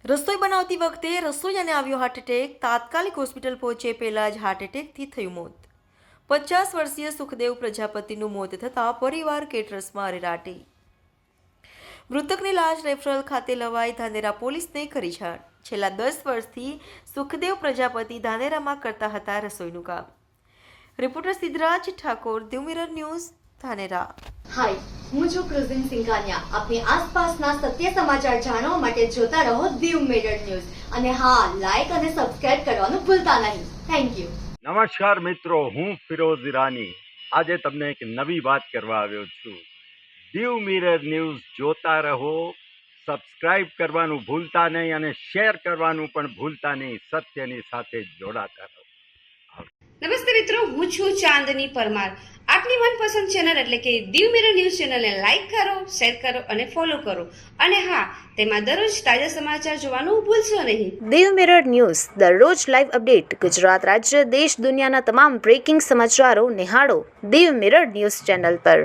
રસોઈ બનાવતી વખતે રસોઈયાને આવ્યો હાર્ટ એટેક. તાત્કાલિક હોસ્પિટલ પહોંચે પહેલાં જ હાર્ટ એટેકથી થયું મોત. 50 વર્ષીય સુખદેવ પ્રજાપતિનું મોત થતાં પરિવાર કેટરસમાં અરેરાટી. મૃતકની લાશ રેફરલ ખાતે લવાઈ. ધાનેરા પોલીસને કરી જાણ. છેલ્લા 10 વર્ષથી સુખદેવ પ્રજાપતિ ધાનેરામાં કરતા હતા રસોઈનું કામ. Reporter Siddhraj Thakor, Div mirror news, Dhanera. Hi, હું છું ક્રુઝિન સિંઘાનિયા. આપની આસપાસના સત્ય સમાચાર જાણવા માટે જોતા રહો દીવ મિરર ન્યૂઝ. અને હા, લાઈક અને સબસ્ક્રાઇબ કરવાનું ભૂલતા નહીં. Thank you. નમસ્કાર મિત્રો, હું ફિરોઝ ઈરાની આજે તમને એક નવી વાત કરવા આવ્યો છું. દીવ મિરર ન્યૂઝ જોતા રહો, સબસ્ક્રાઇબ કરવાનું ભૂલતા નહીં અને શેર કરવાનું પણ ભૂલતા નહીં. સત્યની સાથે જોડાતા રહો. નમસ્તે મિત્રો, હું છું ચાંદની પરમાર. આપની મનપસંદ ચેનલ એટલે કે દીવ મિરર ન્યૂઝ ચેનલને લાઈક કરો, શેર કરો અને ફોલો કરો. અને હા, તેમાં દરરોજ તાજા સમાચાર જોવાનું ભૂલશો નહીં. દીવ મિરર ન્યૂઝ દરરોજ લાઈવ અપડેટ. ગુજરાત રાજ્ય, દેશ, દુનિયાના તમામ બ્રેકિંગ સમાચારો નિહાળો દીવ મિરર ન્યૂઝ ચેનલ પર.